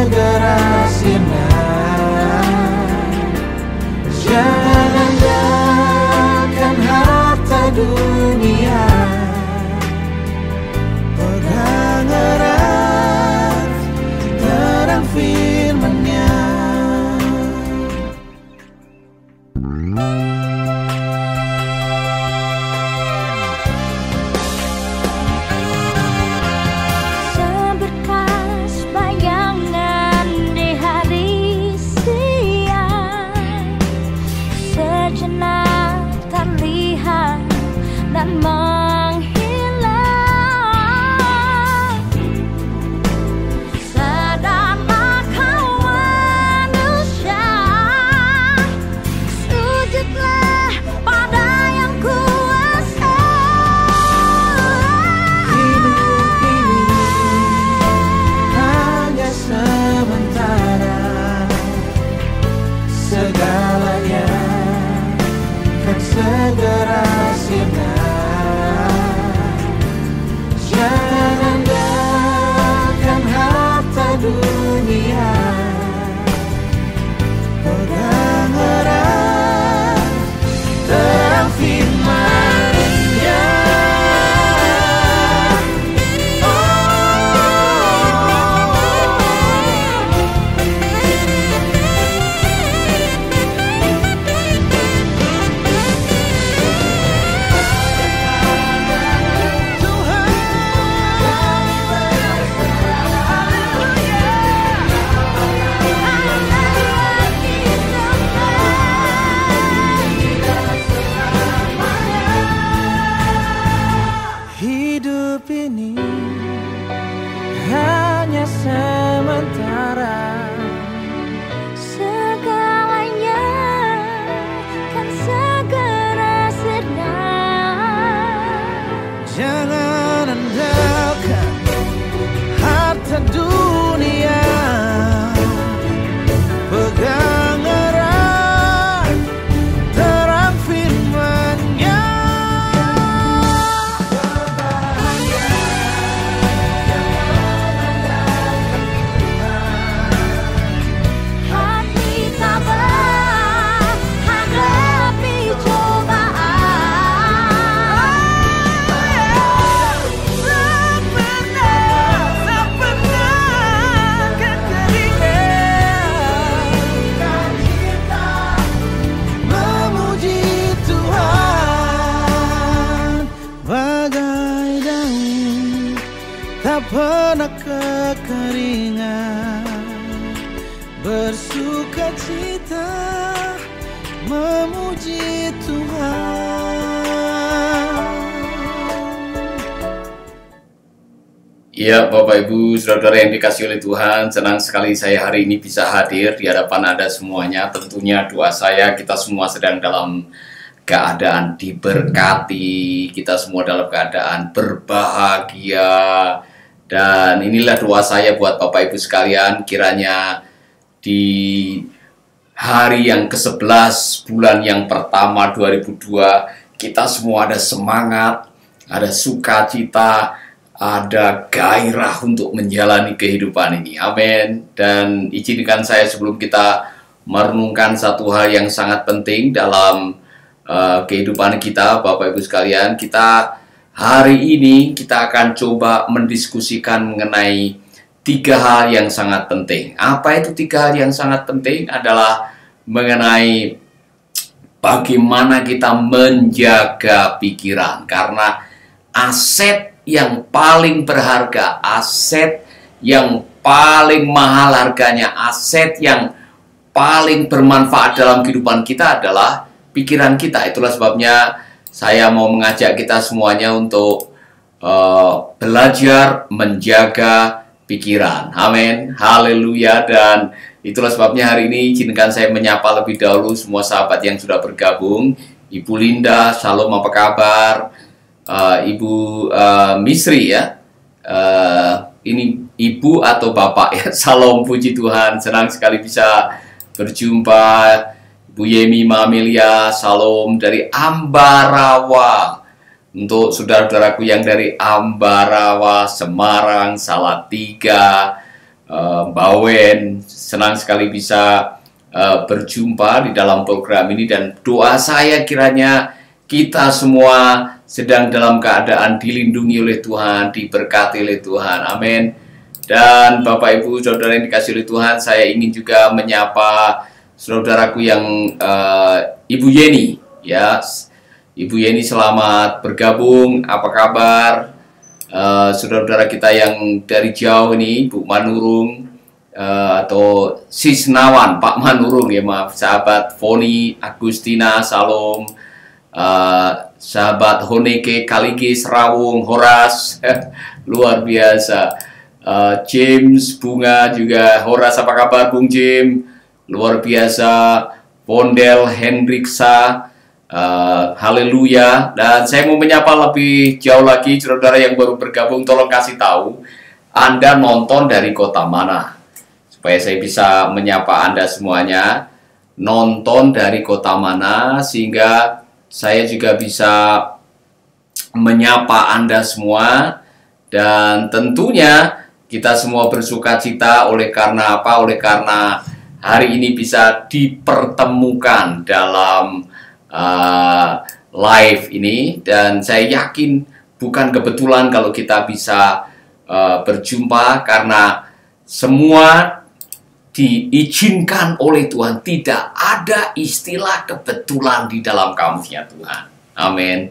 segera sirna. Jangan andalkan harta dunia, pegang erat terang firman-Nya. Seberkas bayangan di hari siang, sejenak terlihat dan menghilang. Sadarlah kau manusia, sujudlah pada Yang Kuasa. Hidup ini hanya sementara, segalanya kan segera sirna. Jangan andalkan harta dunia, pegang erat terang firman-Nya. Hidup ini hanya sementara, Segalanya kan segera sirna. jangan andalkan harta dunia, pegang erat terang firman-Nya. Hati tabah hadapi cobaan. Sepernah kekeringan memuji Tuhan, bagai daun tak pernah kekeringan, bersuka cita memuji Tuhan. Iya, Bapak Ibu, saudara yang dikasihi oleh Tuhan, senang sekali saya hari ini bisa hadir di hadapan Anda semuanya. Tentunya doa saya kita semua sedang dalam keadaan diberkati, kita semua dalam keadaan berbahagia. Dan inilah doa saya buat Bapak Ibu sekalian, kiranya di hari yang ke-11 bulan yang pertama 2002, kita semua ada semangat, ada sukacita, ada gairah untuk menjalani kehidupan ini. Amin. Dan izinkan saya sebelum kita merenungkan satu hal yang sangat penting dalam kehidupan kita, Bapak Ibu sekalian, kita hari ini kita akan coba mendiskusikan mengenai 3 hal yang sangat penting. Apa itu 3 hal yang sangat penting? Adalah mengenai bagaimana kita menjaga pikiran, karena aset yang paling berharga, aset yang paling mahal harganya, aset yang paling bermanfaat dalam kehidupan kita adalah pikiran kita. Itulah sebabnya saya mau mengajak kita semuanya untuk belajar menjaga pikiran. Amin. Haleluya. Dan itulah sebabnya hari ini izinkan saya menyapa lebih dahulu semua sahabat yang sudah bergabung. Ibu Linda, shalom, apa kabar? Ibu Misri ya, ini ibu atau bapak ya, salam, puji Tuhan, senang sekali bisa berjumpa. Ibu Yemi Mamelia, salam dari Ambarawa. Untuk saudara-saudaraku yang dari Ambarawa, Semarang, Salatiga, Mbak Wen. Senang sekali bisa berjumpa di dalam program ini, dan doa saya kiranya kita semua sedang dalam keadaan dilindungi oleh Tuhan, diberkati oleh Tuhan. Amin. Dan Bapak Ibu Saudara yang dikasihi oleh Tuhan, saya ingin juga menyapa saudaraku yang Ibu Yeni, ya. Ibu Yeni, selamat bergabung. Apa kabar? Saudara-saudara kita yang dari jauh ini, Bu Manurung, atau Sisnawan, Pak Manurung, ya maaf, sahabat Foni, Agustina, Salom, sahabat Honeke, Kaligi, Serawung, Horas, luar biasa. James, Bunga juga, Horas, apa kabar Bung Jim? Luar biasa. Pondel, Hendriksa, haleluya. Dan saya mau menyapa lebih jauh lagi saudara yang baru bergabung, tolong kasih tahu Anda nonton dari kota mana, supaya saya bisa menyapa Anda semuanya. Nonton dari kota mana, sehingga saya juga bisa menyapa Anda semua. Dan tentunya kita semua bersuka cita oleh karena apa? Oleh karena hari ini bisa dipertemukan dalam live ini. Dan saya yakin bukan kebetulan kalau kita bisa berjumpa, karena semua diizinkan oleh Tuhan. Tidak ada istilah kebetulan di dalam kamusnya Tuhan. Amin.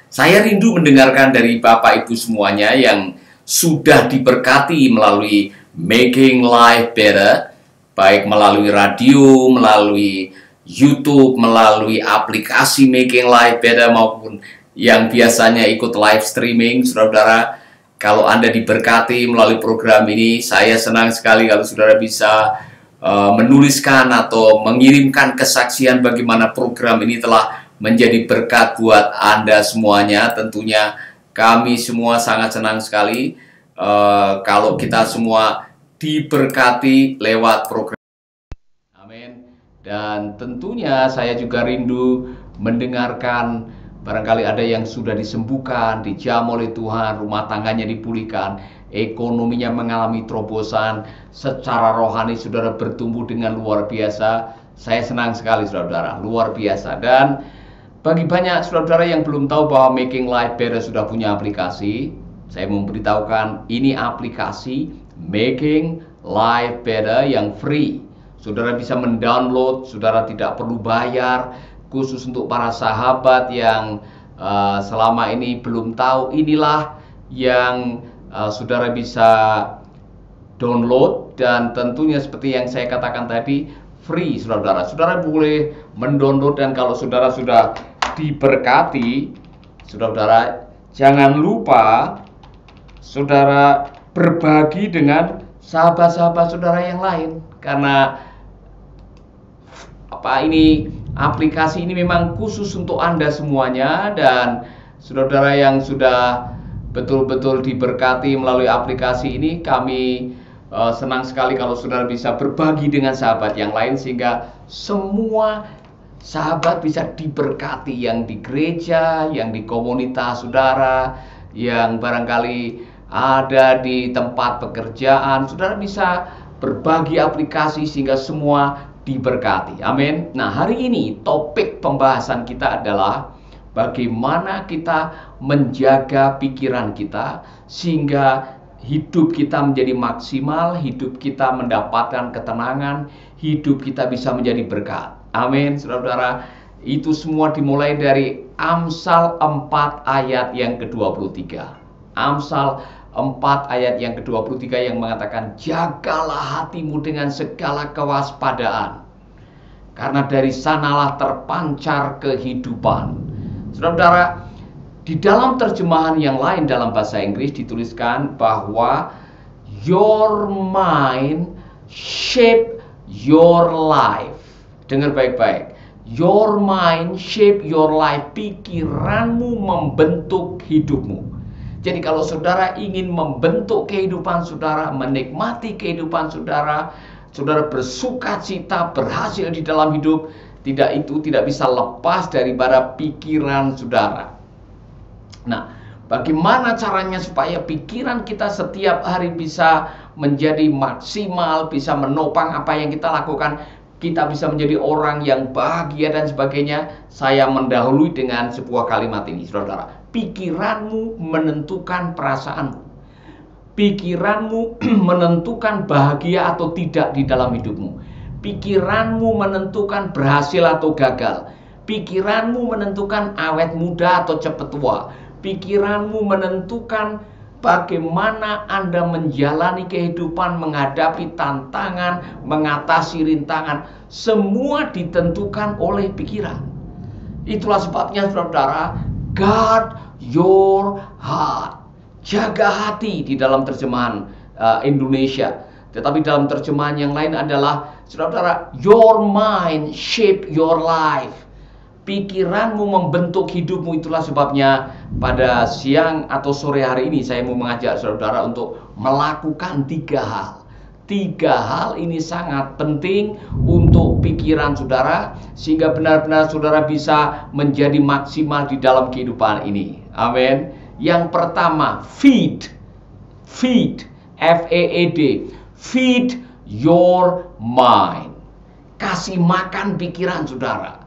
Saya rindu mendengarkan dari Bapak Ibu semuanya yang sudah diberkati melalui Making Life Better, baik melalui radio, melalui YouTube, melalui aplikasi Making Life Better, maupun yang biasanya ikut live streaming. Saudara-saudara, kalau Anda diberkati melalui program ini, saya senang sekali kalau saudara bisa menuliskan atau mengirimkan kesaksian bagaimana program ini telah menjadi berkat buat Anda semuanya. Tentunya kami semua sangat senang sekali kalau kita semua diberkati lewat program. Amin. Dan tentunya saya juga rindu mendengarkan, barangkali ada yang sudah disembuhkan, dijamah oleh Tuhan, rumah tangganya dipulihkan, ekonominya mengalami terobosan, secara rohani saudara bertumbuh dengan luar biasa. Saya senang sekali saudara, luar biasa. Dan bagi banyak saudara yang belum tahu bahwa Making Life Better sudah punya aplikasi, saya memberitahukan ini aplikasi Making Life Better yang free. Saudara bisa mendownload, saudara tidak perlu bayar. Khusus untuk para sahabat yang selama ini belum tahu, inilah yang saudara bisa download. Dan tentunya seperti yang saya katakan tadi, free saudara. Saudara boleh mendownload, dan kalau saudara sudah diberkati, saudara jangan lupa saudara berbagi dengan sahabat-sahabat saudara yang lain. Karena ini aplikasi ini memang khusus untuk Anda semuanya. Dan saudara yang sudah betul-betul diberkati melalui aplikasi ini, kami senang sekali kalau saudara bisa berbagi dengan sahabat yang lain, sehingga semua sahabat bisa diberkati, yang di gereja, yang di komunitas saudara, yang barangkali ada di tempat pekerjaan. Saudara bisa berbagi aplikasi sehingga semua diberkati. Amin. Nah, hari ini topik pembahasan kita adalah bagaimana kita menjaga pikiran kita sehingga hidup kita menjadi maksimal, hidup kita mendapatkan ketenangan, hidup kita bisa menjadi berkat. Amin, saudara-saudara. Itu semua dimulai dari Amsal 4 ayat yang ke-23. Amsal 4 ayat yang ke-23 yang mengatakan, jagalah hatimu dengan segala kewaspadaan, karena dari sanalah terpancar kehidupan. Saudara-saudara, di dalam terjemahan yang lain dalam bahasa Inggris dituliskan bahwa your mind shape your life. Dengar baik-baik. Your mind shape your life. Pikiranmu membentuk hidupmu. Jadi kalau saudara ingin membentuk kehidupan saudara, menikmati kehidupan saudara, saudara bersuka cita, berhasil di dalam hidup, itu tidak bisa lepas daripada pikiran saudara. Nah, bagaimana caranya supaya pikiran kita setiap hari bisa menjadi maksimal, bisa menopang apa yang kita lakukan, kita bisa menjadi orang yang bahagia dan sebagainya, saya mendahului dengan sebuah kalimat ini, saudara. Pikiranmu menentukan perasaanmu. Pikiranmu menentukan bahagia atau tidak di dalam hidupmu. Pikiranmu menentukan berhasil atau gagal. Pikiranmu menentukan awet muda atau cepat tua. Pikiranmu menentukan bagaimana Anda menjalani kehidupan, menghadapi tantangan, mengatasi rintangan. Semua ditentukan oleh pikiran. Itulah sebabnya saudara, guard your heart. Jaga hati di dalam terjemahan Indonesia. Tetapi dalam terjemahan yang lain adalah, saudara, your mind shape your life. Pikiranmu membentuk hidupmu. Itulah sebabnya pada siang atau sore hari ini saya mau mengajak saudara untuk melakukan 3 hal. 3 hal ini sangat penting untuk pikiran saudara, sehingga benar-benar saudara bisa menjadi maksimal di dalam kehidupan ini. Amin. Yang pertama, feed, F-E-E-D, feed your mind. Kasih makan pikiran saudara.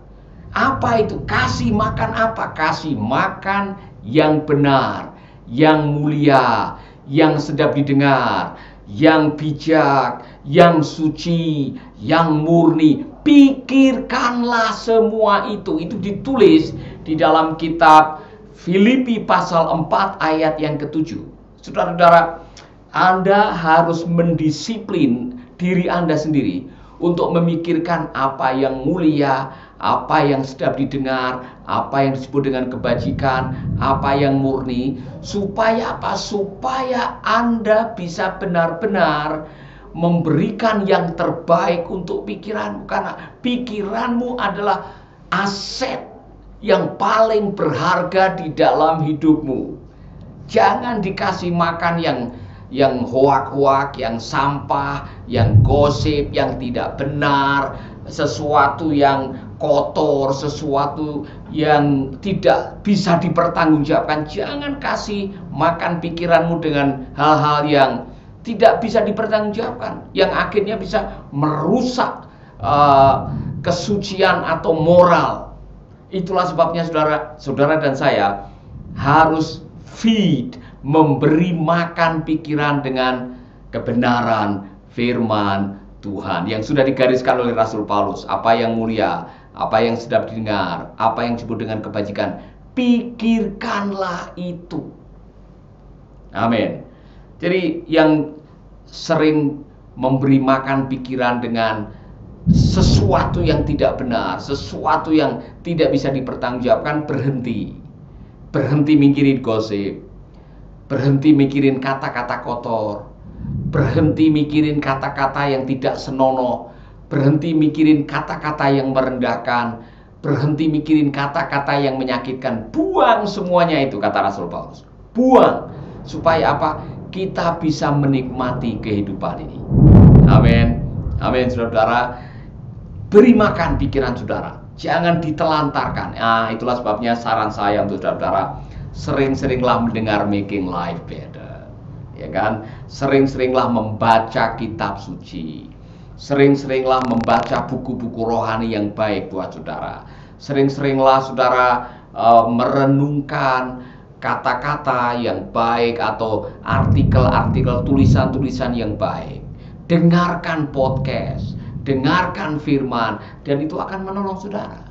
Apa itu? Kasih makan apa? Kasih makan yang benar, yang mulia, yang sedap didengar, yang bijak, yang suci, yang murni. Pikirkanlah semua itu. Itu ditulis di dalam kitab Filipi pasal 4 ayat yang ke-7. Saudara-saudara, Anda harus mendisiplin diri Anda sendiri untuk memikirkan apa yang mulia, apa yang sedap didengar, apa yang disebut dengan kebajikan, apa yang murni. Supaya apa? Supaya Anda bisa benar-benar memberikan yang terbaik untuk pikiranmu. Karena pikiranmu adalah aset yang paling berharga di dalam hidupmu. Jangan dikasih makan yang hoak-hoak, yang sampah, yang gosip, yang tidak benar, sesuatu yang kotor, sesuatu yang tidak bisa dipertanggungjawabkan. Jangan kasih makan pikiranmu dengan hal-hal yang tidak bisa dipertanggungjawabkan, yang akhirnya bisa merusak kesucian atau moral. Itulah sebabnya saudara dan saya harus feed, memberi makan pikiran dengan kebenaran firman Tuhan yang sudah digariskan oleh Rasul Paulus. Apa yang mulia, apa yang sedap didengar, apa yang disebut dengan kebajikan, pikirkanlah itu. Amin. Jadi yang sering memberi makan pikiran dengan sesuatu yang tidak benar, sesuatu yang tidak bisa dipertanggungjawabkan, berhenti mikirin gosip, berhenti mikirin kata-kata kotor, berhenti mikirin kata-kata yang tidak senonoh, berhenti mikirin kata-kata yang merendahkan, berhenti mikirin kata-kata yang menyakitkan. Buang semuanya itu, kata Rasul Paulus. Buang, supaya apa? Kita bisa menikmati kehidupan ini. Amin. Amin, saudara. Beri makan pikiran saudara, jangan ditelantarkan. Nah, itulah sebabnya saran saya untuk saudara, sering-seringlah mendengar Making Life Better, ya kan? Sering-seringlah membaca kitab suci, sering-seringlah membaca buku-buku rohani yang baik buat saudara. Sering-seringlah saudara merenungkan kata-kata yang baik atau artikel-artikel, tulisan-tulisan yang baik. Dengarkan podcast, dengarkan firman, dan itu akan menolong saudara.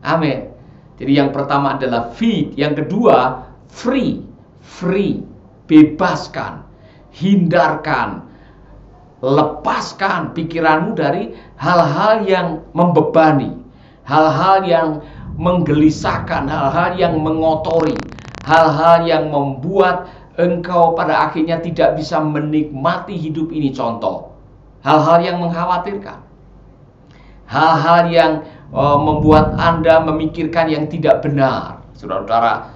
Amin. Jadi yang pertama adalah feed, yang kedua free, bebaskan, hindarkan, lepaskan pikiranmu dari hal-hal yang membebani, hal-hal yang menggelisahkan, hal-hal yang mengotori, hal-hal yang membuat engkau pada akhirnya tidak bisa menikmati hidup ini. Contoh, hal-hal yang mengkhawatirkan, hal-hal yang membuat Anda memikirkan yang tidak benar, saudara-saudara.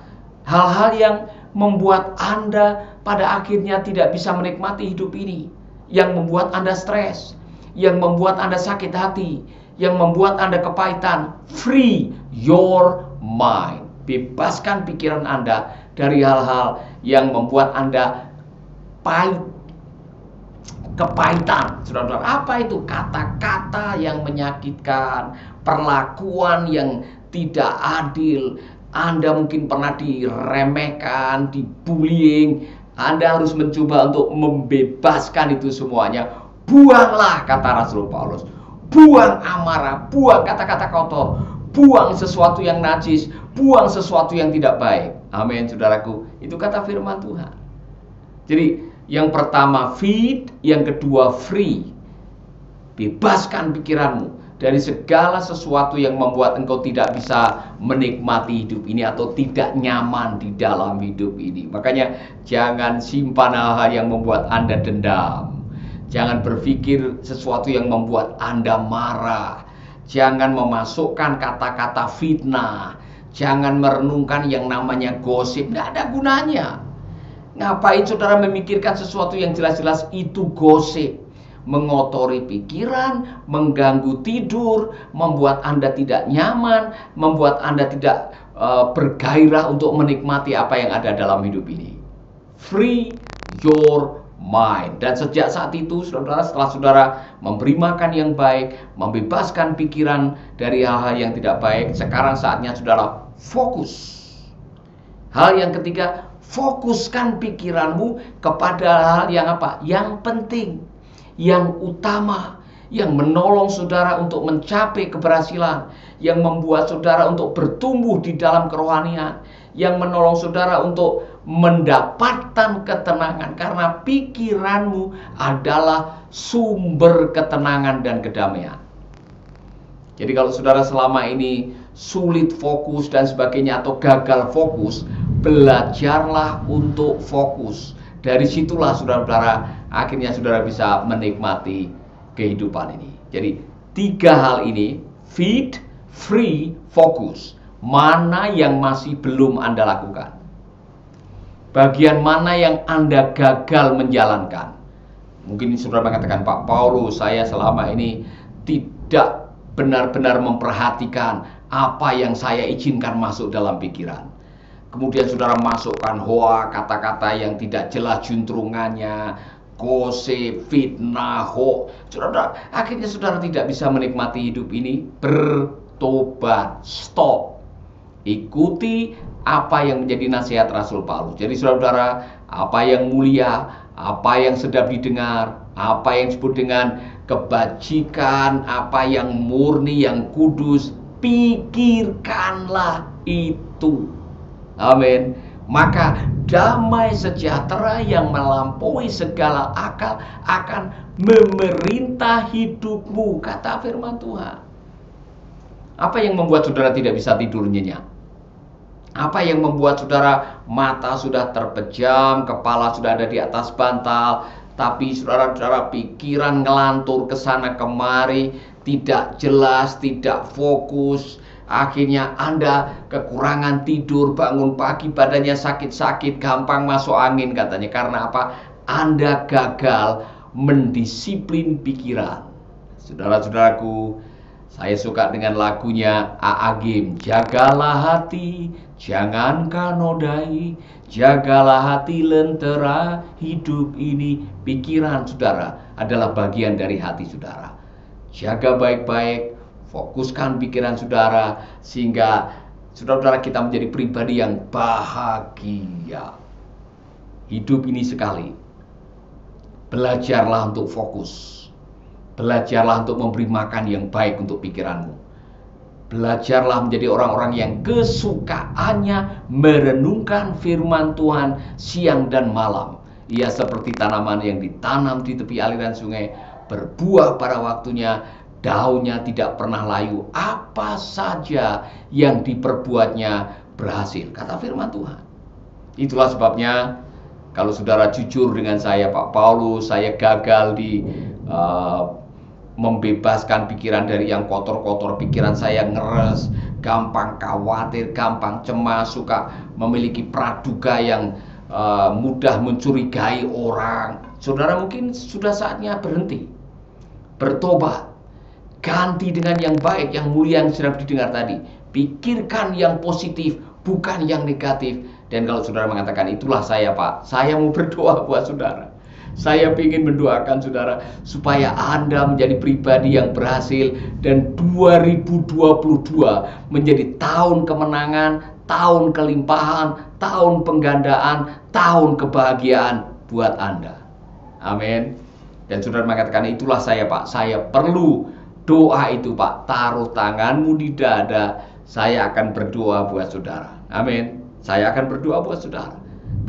Hal-hal yang membuat Anda pada akhirnya tidak bisa menikmati hidup ini, yang membuat Anda stres, yang membuat Anda sakit hati, yang membuat Anda kepahitan. Free your mind. Bebaskan pikiran Anda dari hal-hal yang membuat Anda pahit, kepahitan. Saudara-saudara, apa itu? Kata-kata yang menyakitkan, perlakuan yang tidak adil. Anda mungkin pernah diremehkan, dibullying. Anda harus mencoba untuk membebaskan itu semuanya. Buanglah, kata Rasul Paulus. Buang amarah, buang kata-kata kotor, buang sesuatu yang najis, buang sesuatu yang tidak baik. Amin, saudaraku. Itu kata firman Tuhan. Jadi yang pertama feed, yang kedua free. Bebaskan pikiranmu dari segala sesuatu yang membuat engkau tidak bisa menikmati hidup ini atau tidak nyaman di dalam hidup ini. Makanya jangan simpan hal-hal yang membuat Anda dendam. Jangan berpikir sesuatu yang membuat Anda marah. Jangan memasukkan kata-kata fitnah. Jangan merenungkan yang namanya gosip. Tidak ada gunanya. Ngapain saudara memikirkan sesuatu yang jelas-jelas itu gosip? Mengotori pikiran, mengganggu tidur, membuat Anda tidak nyaman, membuat Anda tidak bergairah untuk menikmati apa yang ada dalam hidup ini. Free your mind. Dan sejak saat itu, saudara, setelah saudara memberi makan yang baik, membebaskan pikiran dari hal-hal yang tidak baik, sekarang saatnya saudara fokus. Hal yang ketiga, fokuskan pikiranmu kepada hal yang apa? Yang penting, yang utama, yang menolong saudara untuk mencapai keberhasilan, yang membuat saudara untuk bertumbuh di dalam kerohanian, yang menolong saudara untuk mendapatkan ketenangan, karena pikiranmu adalah sumber ketenangan dan kedamaian. Jadi kalau saudara selama ini sulit fokus dan sebagainya atau gagal fokus, belajarlah untuk fokus. Dari situlah saudara-saudara akhirnya saudara bisa menikmati kehidupan ini. Jadi 3 hal ini, feed, free, fokus. Mana yang masih belum Anda lakukan? Bagian mana yang Anda gagal menjalankan? Mungkin saudara mengatakan, Pak Paulus, saya selama ini tidak benar-benar memperhatikan apa yang saya izinkan masuk dalam pikiran. Kemudian saudara masukkan hoa, kata-kata yang tidak jelas juntrungannya, gosip, fitnah, hoax. Saudara, akhirnya saudara tidak bisa menikmati hidup ini. Bertobat, stop. Ikuti apa yang menjadi nasihat Rasul Paulus. Jadi saudara, apa yang mulia, apa yang sedap didengar, apa yang disebut dengan kebajikan, apa yang murni, yang kudus, pikirkanlah itu. Amin. Maka damai sejahtera yang melampaui segala akal akan memerintah hidupmu, kata firman Tuhan. Apa yang membuat saudara tidak bisa tidur nyenyak? Apa yang membuat saudara mata sudah terpejam, kepala sudah ada di atas bantal, tapi saudara-saudara pikiran ngelantur ke sana kemari, tidak jelas, tidak fokus. Akhirnya Anda kekurangan tidur, bangun pagi badannya sakit-sakit, gampang masuk angin katanya. Karena apa? Anda gagal mendisiplin pikiran. Saudara-saudaraku, saya suka dengan lagunya A.A. Gim. Jagalah hati, jangan kau nodai. Jagalah hati, lentera hidup ini. Pikiran saudara adalah bagian dari hati saudara. Jaga baik-baik, fokuskan pikiran saudara, sehingga saudara-saudara kita menjadi pribadi yang bahagia. Hidup ini sekali. Belajarlah untuk fokus. Belajarlah untuk memberi makan yang baik untuk pikiranmu. Belajarlah menjadi orang-orang yang kesukaannya merenungkan firman Tuhan siang dan malam. Ia seperti tanaman yang ditanam di tepi aliran sungai, berbuah pada waktunya, daunnya tidak pernah layu, apa saja yang diperbuatnya berhasil, kata firman Tuhan. Itulah sebabnya kalau saudara jujur dengan saya, Pak Paulus, saya gagal di membebaskan pikiran dari yang kotor-kotor. Pikiran saya ngeres, gampang khawatir, gampang cemas, suka memiliki praduga yang mudah mencurigai orang. Saudara mungkin sudah saatnya berhenti, bertobat, ganti dengan yang baik, yang mulia yang sudah didengar tadi. Pikirkan yang positif, bukan yang negatif. Dan kalau saudara mengatakan, itulah saya Pak, saya mau berdoa buat saudara. Saya ingin mendoakan saudara supaya Anda menjadi pribadi yang berhasil dan 2022 menjadi tahun kemenangan, tahun kelimpahan, tahun penggandaan, tahun kebahagiaan buat Anda. Amin. Dan saudara mengatakan, itulah saya Pak, saya perlu doa itu Pak. Taruh tanganmu di dada, saya akan berdoa buat saudara. Amin. Saya akan berdoa buat saudara.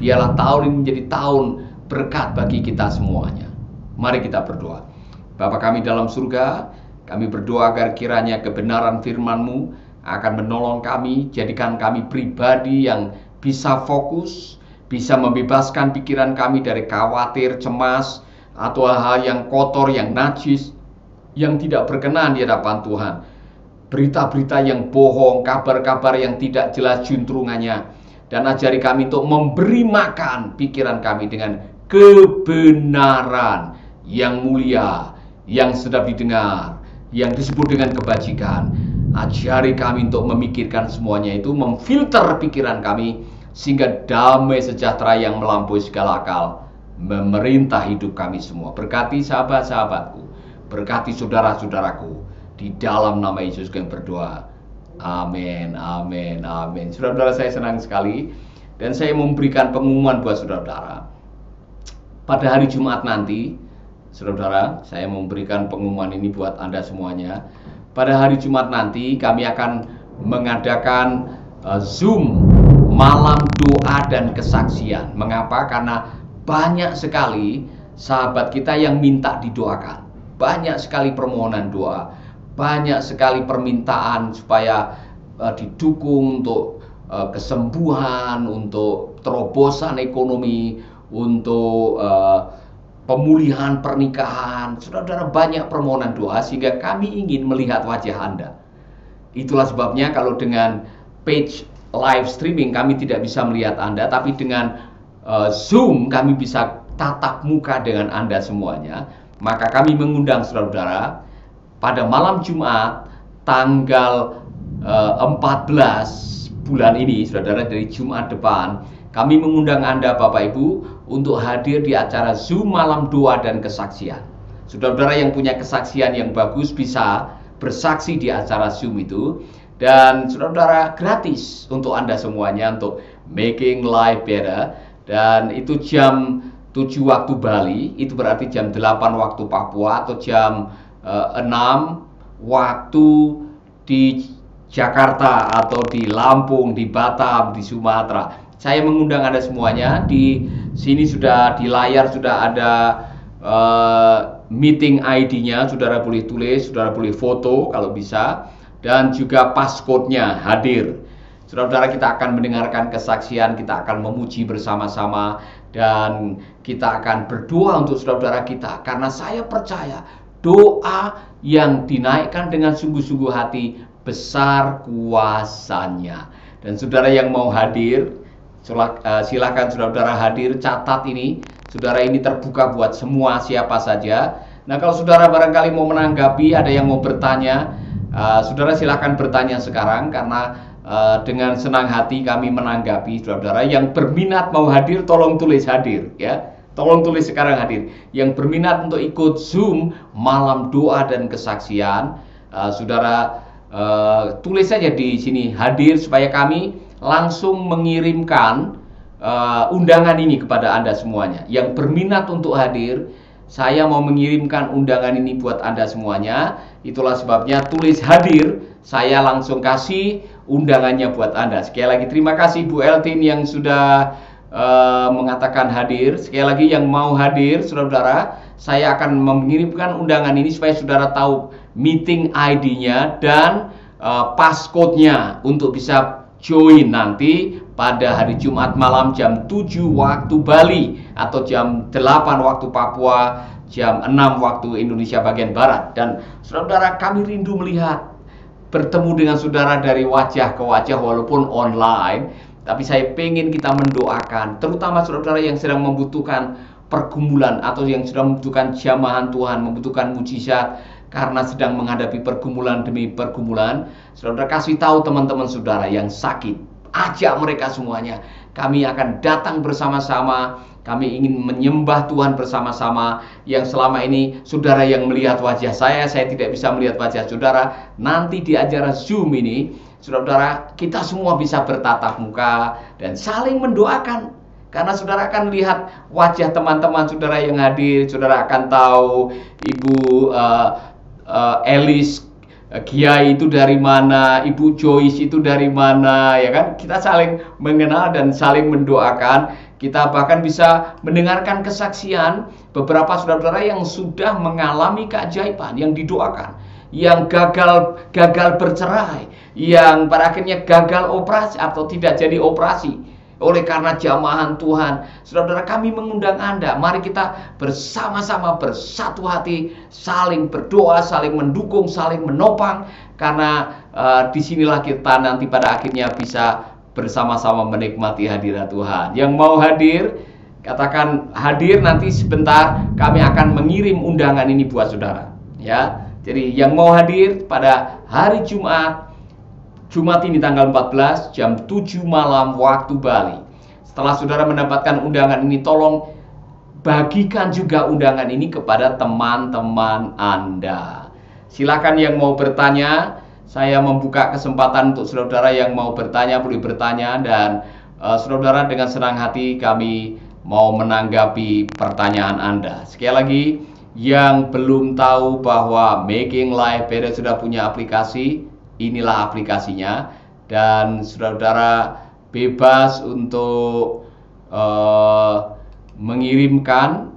Biarlah tahun ini menjadi tahun berkat bagi kita semuanya. Mari kita berdoa. Bapa kami dalam surga, kami berdoa agar kiranya kebenaran firman-Mu akan menolong kami, jadikan kami pribadi yang bisa fokus, bisa membebaskan pikiran kami dari khawatir, cemas, atau hal yang kotor, yang najis, yang tidak berkenan di hadapan Tuhan. Berita-berita yang bohong, kabar-kabar yang tidak jelas juntrungannya. Dan ajari kami untuk memberi makan pikiran kami dengan kebenaran yang mulia, yang sedap didengar, yang disebut dengan kebajikan. Ajari kami untuk memikirkan semuanya itu, memfilter pikiran kami, sehingga damai sejahtera yang melampaui segala akal memerintah hidup kami semua. Berkati sahabat-sahabatku, berkati saudara-saudaraku, di dalam nama Yesus kami berdoa. Amin, amin, amin. Saudara-saudara, saya senang sekali dan saya memberikan pengumuman buat saudara-saudara. Pada hari Jumat nanti, saudara-saudara, saya memberikan pengumuman ini buat Anda semuanya. Pada hari Jumat nanti kami akan mengadakan Zoom malam doa dan kesaksian. Mengapa? Karena banyak sekali sahabat kita yang minta didoakan. Banyak sekali permohonan doa. Banyak sekali permintaan supaya didukung untuk kesembuhan, untuk terobosan ekonomi, untuk pemulihan pernikahan. Saudara-saudara, banyak permohonan doa sehingga kami ingin melihat wajah Anda. Itulah sebabnya kalau dengan page live streaming kami tidak bisa melihat Anda, tapi dengan Zoom kami bisa tatap muka dengan Anda semuanya. Maka kami mengundang saudara-saudara pada malam Jumat tanggal 14 bulan ini, saudara, dari Jumat depan, kami mengundang Anda Bapak Ibu untuk hadir di acara Zoom malam doa dan kesaksian. Saudara-saudara yang punya kesaksian yang bagus bisa bersaksi di acara Zoom itu. Dan saudara-saudara, gratis untuk Anda semuanya untuk Making Life Better. Dan itu jam 7 waktu Bali, itu berarti jam 8 waktu Papua, atau jam 6 waktu di Jakarta, atau di Lampung, di Batam, di Sumatera. Saya mengundang Anda semuanya. Di sini sudah di layar sudah ada meeting ID-nya, saudara boleh tulis, saudara boleh foto kalau bisa, dan juga passcode-nya hadir. Saudara-saudara, kita akan mendengarkan kesaksian, kita akan memuji bersama-sama, dan kita akan berdoa untuk saudara-saudara kita. Karena saya percaya doa yang dinaikkan dengan sungguh-sungguh hati besar kuasanya. Dan saudara yang mau hadir, silakan saudara-saudara hadir, catat ini. Saudara, ini terbuka buat semua, siapa saja. Nah, kalau saudara barangkali mau menanggapi, ada yang mau bertanya, saudara silakan bertanya sekarang, karena dengan senang hati kami menanggapi. Saudara-saudara yang berminat mau hadir, tolong tulis hadir ya. Tolong tulis sekarang hadir. Yang berminat untuk ikut Zoom malam doa dan kesaksian, saudara tulis saja di sini hadir, supaya kami langsung mengirimkan undangan ini kepada Anda semuanya. Yang berminat untuk hadir, saya mau mengirimkan undangan ini buat Anda semuanya. Itulah sebabnya tulis hadir, saya langsung kasih undangannya buat Anda. Sekali lagi terima kasih Bu Eltin yang sudah mengatakan hadir. Sekali lagi yang mau hadir, saudara-saudara, saya akan mengirimkan undangan ini supaya saudara tahu meeting ID-nya dan passcode-nya untuk bisa join nanti pada hari Jumat malam jam 7 waktu Bali, atau jam 8 waktu Papua, jam 6 waktu Indonesia bagian Barat. Dan saudara-saudara, kami rindu melihat, bertemu dengan saudara dari wajah ke wajah walaupun online. Tapi saya pengen kita mendoakan, terutama saudara-saudara yang sedang membutuhkan pergumulan, atau yang sedang membutuhkan jamahan Tuhan, membutuhkan mujizat karena sedang menghadapi pergumulan demi pergumulan. Saudara kasih tahu teman-teman saudara yang sakit, ajak mereka semuanya. Kami akan datang bersama-sama. Kami ingin menyembah Tuhan bersama-sama. Yang selama ini saudara yang melihat wajah saya tidak bisa melihat wajah saudara. Nanti di acara Zoom ini, saudara-saudara, kita semua bisa bertatap muka dan saling mendoakan. Karena saudara akan lihat wajah teman-teman saudara yang hadir. Saudara akan tahu Ibu Elis Kiai itu dari mana, Ibu Joyce itu dari mana, ya kan? Kita saling mengenal dan saling mendoakan. Kita bahkan bisa mendengarkan kesaksian beberapa saudara-saudara yang sudah mengalami keajaiban, yang didoakan, yang gagal bercerai, yang pada akhirnya gagal operasi atau tidak jadi operasi oleh karena jamahan Tuhan. Saudara-saudara, kami mengundang Anda, mari kita bersama-sama bersatu hati, saling berdoa, saling mendukung, saling menopang, karena disinilah kita nanti pada akhirnya bisa bersama-sama menikmati hadirat Tuhan. Yang mau hadir, katakan hadir, nanti sebentar kami akan mengirim undangan ini buat saudara. Ya, jadi yang mau hadir pada hari Jumat ini tanggal 14 jam 7 malam waktu Bali. Setelah saudara mendapatkan undangan ini, tolong bagikan juga undangan ini kepada teman-teman Anda. Silakan yang mau bertanya, saya membuka kesempatan untuk saudara yang mau bertanya, boleh bertanya. Dan saudara, dengan senang hati kami mau menanggapi pertanyaan Anda. Sekali lagi, yang belum tahu bahwa Making Life Better sudah punya aplikasi, inilah aplikasinya, dan saudara-saudara bebas untuk mengirimkan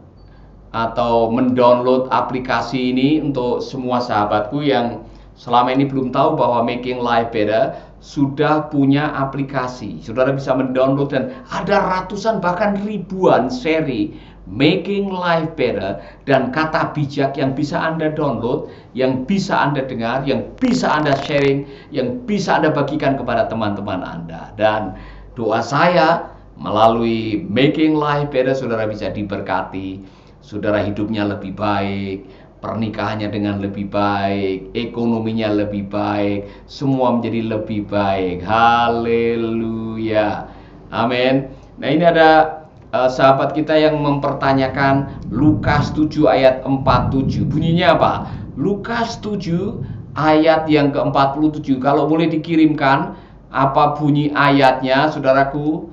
atau mendownload aplikasi ini untuk semua sahabatku yang selama ini belum tahu bahwa Making Life Better sudah punya aplikasi. Saudara bisa mendownload dan ada ratusan bahkan ribuan seri Making Life Better dan kata bijak yang bisa Anda download, yang bisa Anda dengar, yang bisa Anda sharing, yang bisa Anda bagikan kepada teman-teman Anda. Dan doa saya, melalui Making Life Better saudara bisa diberkati, saudara hidupnya lebih baik, pernikahannya dengan lebih baik, ekonominya lebih baik, semua menjadi lebih baik. Haleluya, amin. Nah, ini ada sahabat kita yang mempertanyakan Lukas 7 ayat 47. Bunyinya apa? Lukas 7 ayat yang ke-47. Kalau boleh dikirimkan apa bunyi ayatnya, saudaraku,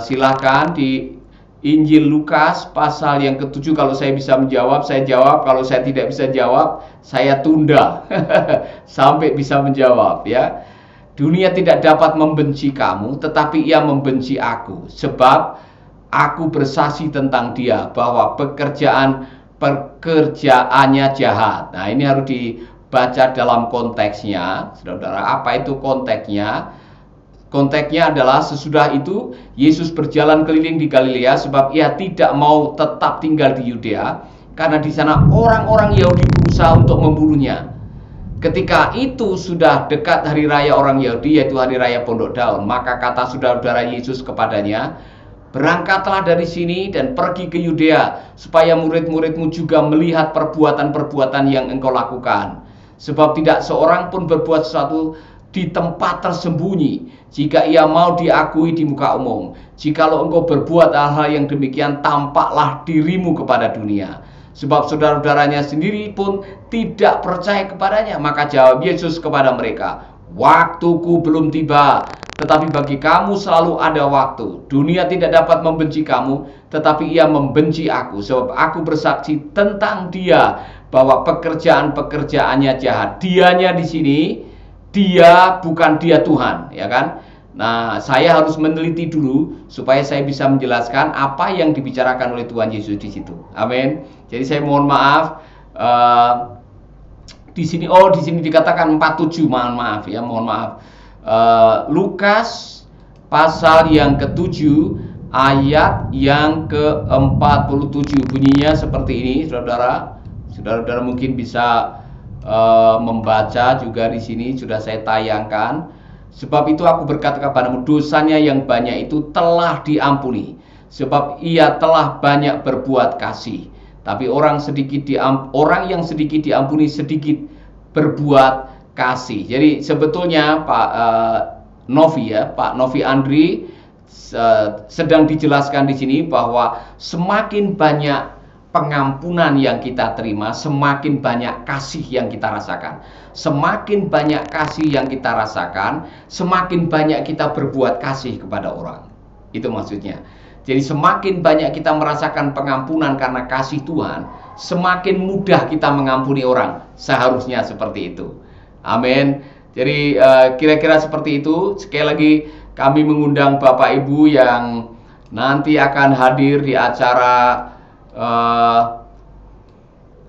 silakan di Injil Lukas pasal yang ke-7. Kalau saya bisa menjawab, saya jawab. Kalau saya tidak bisa jawab, saya tunda sampai bisa menjawab, ya. Dunia tidak dapat membenci kamu, tetapi ia membenci aku, sebab aku bersaksi tentang dia bahwa pekerjaannya jahat. Nah, ini harus dibaca dalam konteksnya, saudara-saudara. Apa itu konteksnya? Konteksnya adalah sesudah itu Yesus berjalan keliling di Galilea, sebab ia tidak mau tetap tinggal di Yudea, karena di sana orang-orang Yahudi berusaha untuk membunuhnya. Ketika itu sudah dekat hari raya orang Yahudi, yaitu hari raya Pondok Daun, maka kata saudara-saudara Yesus kepadanya, berangkatlah dari sini dan pergi ke Yudea, supaya murid-muridmu juga melihat perbuatan-perbuatan yang engkau lakukan. Sebab tidak seorang pun berbuat sesuatu di tempat tersembunyi, jika ia mau diakui di muka umum. Jikalau engkau berbuat hal-hal yang demikian, tampaklah dirimu kepada dunia. Sebab saudara-saudaranya sendiri pun tidak percaya kepadanya. Maka jawab Yesus kepada mereka, waktuku belum tiba, tetapi bagi kamu selalu ada waktu. Dunia tidak dapat membenci kamu, tetapi ia membenci aku, sebab aku bersaksi tentang dia bahwa pekerjaan-pekerjaannya jahat. Dianya di sini, dia bukan dia Tuhan, ya kan? Nah, saya harus meneliti dulu supaya saya bisa menjelaskan apa yang dibicarakan oleh Tuhan Yesus di situ. Amin. Jadi saya mohon maaf. Di sini dikatakan 47, maaf ya, mohon maaf. Lukas pasal yang ke-7 ayat yang ke-47 bunyinya seperti ini, saudara-saudara. Saudara-saudara mungkin bisa membaca juga di sini, sudah saya tayangkan. Sebab itu aku berkata kepadamu, dosanya yang banyak itu telah diampuni, sebab ia telah banyak berbuat kasih. Tapi orang yang sedikit diampuni, sedikit berbuat kasih. Jadi sebetulnya Novi ya, Pak Novi Andri sedang dijelaskan di sini bahwa semakin banyak pengampunan yang kita terima, semakin banyak kasih yang kita rasakan. Semakin banyak kasih yang kita rasakan, semakin banyak kita berbuat kasih kepada orang. Itu maksudnya. Jadi semakin banyak kita merasakan pengampunan karena kasih Tuhan, semakin mudah kita mengampuni orang. Seharusnya seperti itu. Amin. Jadi kira-kira seperti itu. Sekali lagi kami mengundang Bapak Ibu yang nanti akan hadir di acara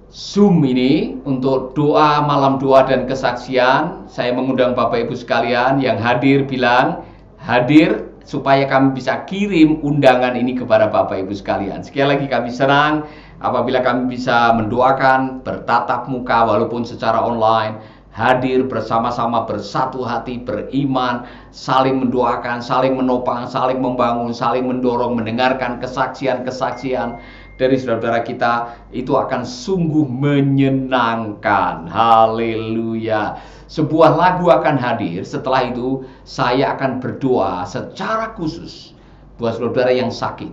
Zoom ini untuk doa, malam doa dan kesaksian. Saya mengundang Bapak Ibu sekalian yang hadir bilang hadir supaya kami bisa kirim undangan ini kepada Bapak Ibu sekalian. Sekali lagi kami senang apabila kami bisa mendoakan bertatap muka walaupun secara online, hadir bersama-sama bersatu hati, beriman, saling mendoakan, saling menopang, saling membangun, saling mendorong, mendengarkan kesaksian-kesaksian dari saudara-saudara kita. Itu akan sungguh menyenangkan. Haleluya. Sebuah lagu akan hadir. Setelah itu saya akan berdoa secara khusus buat saudara yang sakit,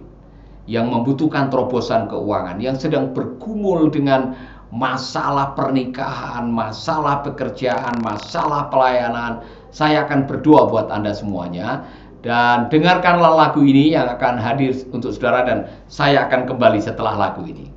yang membutuhkan terobosan keuangan, yang sedang bergumul dengan masalah pernikahan, masalah pekerjaan, masalah pelayanan. Saya akan berdoa buat Anda semuanya. Dan dengarkanlah lagu ini yang akan hadir untuk saudara, dan saya akan kembali setelah lagu ini.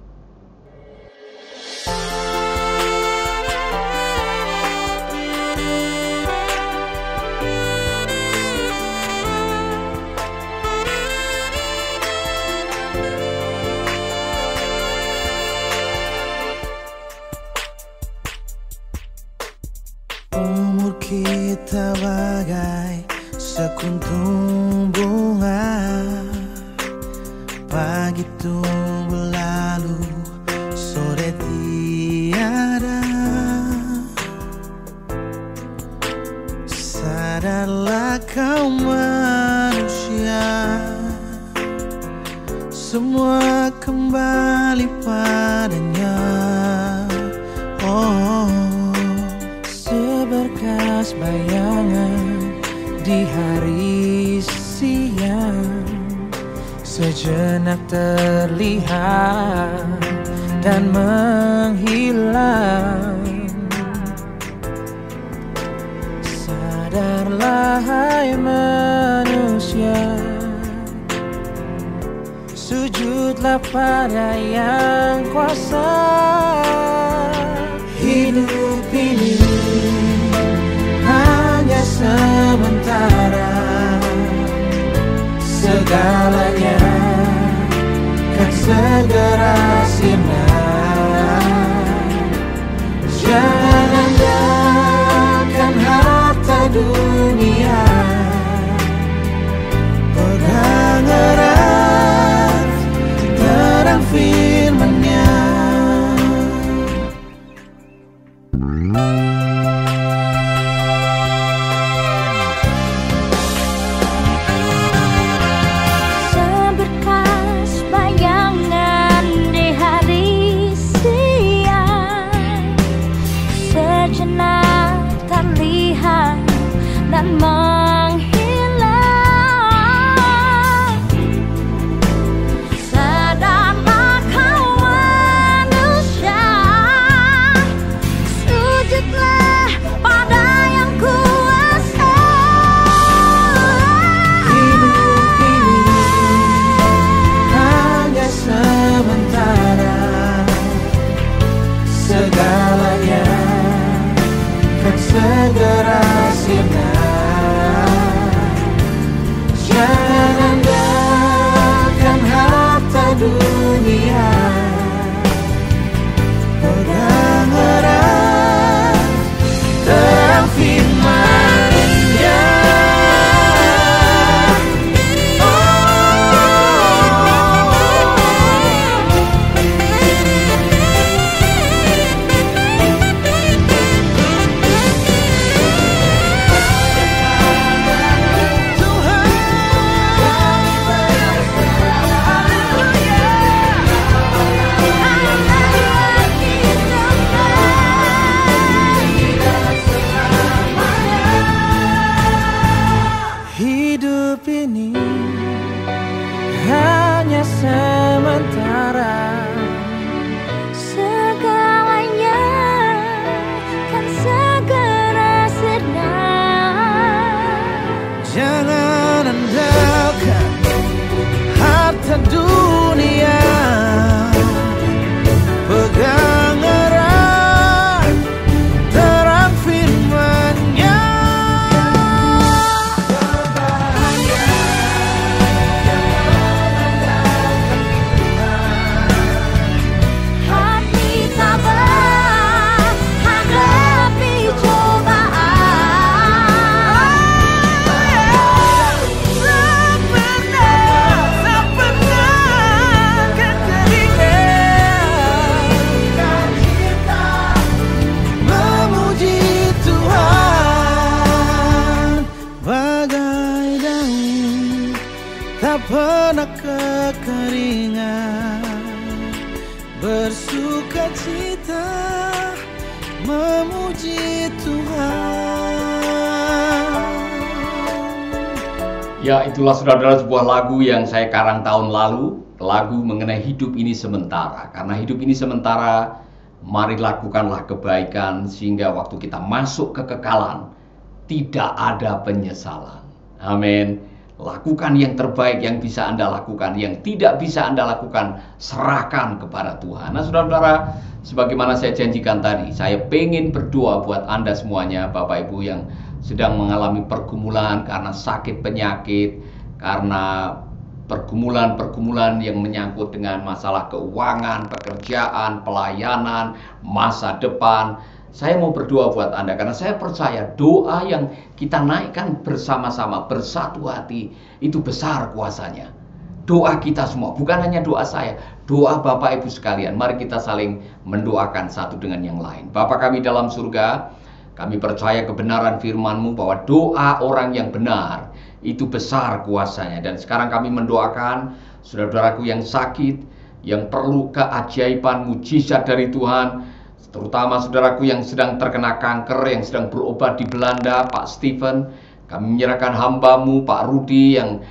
Umur kita bagai sekuntum bunga, pagi tumbuh lalu sore tiada. Sadarlah kau manusia, semua kembali padanya. Oh, seberkas bayangan di hari siang, sejenak terlihat dan menghilang. Sadarlah hai manusia, sujudlah pada yang kuasa. Hidup ini hanya sementara, segalanya kan segera sirna. Jangan andalkan harta dunia, pegang erat terang firman-Nya. Seberkas bayangan di hari hidup ini hanya sementara. Segalanya kan segera sirna. Jangan andalkan harta dunia, pegang erat terang firman-Nya. Hati sabar hadapi cobaan. Sepenuh kekeringan kita memuji Tuhan, bagai daun tak pernah kekeringan, bersuka cita memuji Tuhan. Ya, itulah saudara-saudara sebuah lagu yang saya karang tahun lalu. Lagu mengenai hidup ini sementara. Karena hidup ini sementara, mari lakukanlah kebaikan sehingga waktu kita masuk kekekalan tidak ada penyesalan. Amin. Lakukan yang terbaik yang bisa Anda lakukan. Yang tidak bisa Anda lakukan, serahkan kepada Tuhan. Nah, saudara-saudara, sebagaimana saya janjikan tadi, saya pengen berdoa buat Anda semuanya, Bapak Ibu yang sedang mengalami pergumulan karena sakit penyakit, karena pergumulan-pergumulan yang menyangkut dengan masalah keuangan, pekerjaan, pelayanan, masa depan. Saya mau berdoa buat Anda karena saya percaya doa yang kita naikkan bersama-sama, bersatu hati, itu besar kuasanya. Doa kita semua, bukan hanya doa saya, doa Bapak Ibu sekalian. Mari kita saling mendoakan satu dengan yang lain. Bapa kami dalam surga, kami percaya kebenaran firman-Mu bahwa doa orang yang benar itu besar kuasanya. Dan sekarang kami mendoakan saudara-saudaraku yang sakit, yang perlu keajaiban mujizat dari Tuhan, terutama saudaraku yang sedang terkena kanker, yang sedang berobat di Belanda, Pak Stephen. Kami menyerahkan hamba-Mu, Pak Rudi, yang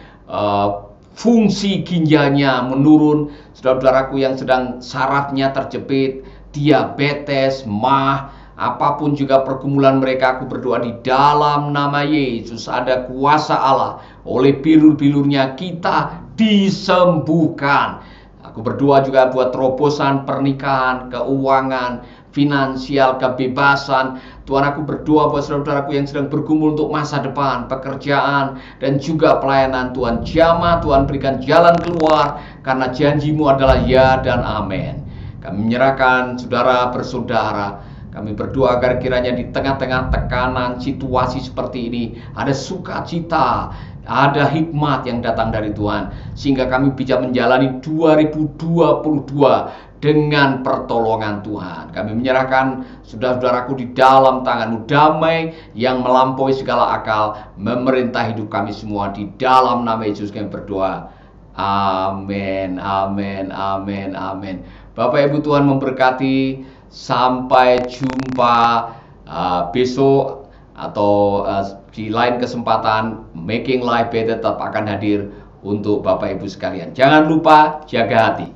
fungsi ginjalnya menurun, saudara-saudaraku yang sedang sarafnya terjepit, diabetes, mah, apapun juga pergumulan mereka, aku berdoa di dalam nama Yesus ada kuasa Allah. Oleh bilur-bilurnya kita disembuhkan. Aku berdoa juga buat terobosan pernikahan, keuangan, finansial, kebebasan. Tuhan, aku berdoa buat saudara-saudaraku yang sedang bergumul untuk masa depan, pekerjaan, dan juga pelayanan. Tuhan jamah, Tuhan berikan jalan keluar, karena janji-Mu adalah ya dan amin. Kami menyerahkan saudara bersaudara. Kami berdoa agar kiranya di tengah-tengah tekanan situasi seperti ini ada sukacita, ada hikmat yang datang dari Tuhan, sehingga kami bisa menjalani 2022 dengan pertolongan Tuhan. Kami menyerahkan saudara-saudaraku di dalam tangan-Mu, damai yang melampaui segala akal memerintah hidup kami semua. Di dalam nama Yesus kami berdoa. Amin, amin, amin, amin. Bapak Ibu, Tuhan memberkati. Sampai jumpa besok atau di lain kesempatan. Making Life Better tetap akan hadir untuk Bapak Ibu sekalian. Jangan lupa jaga hati.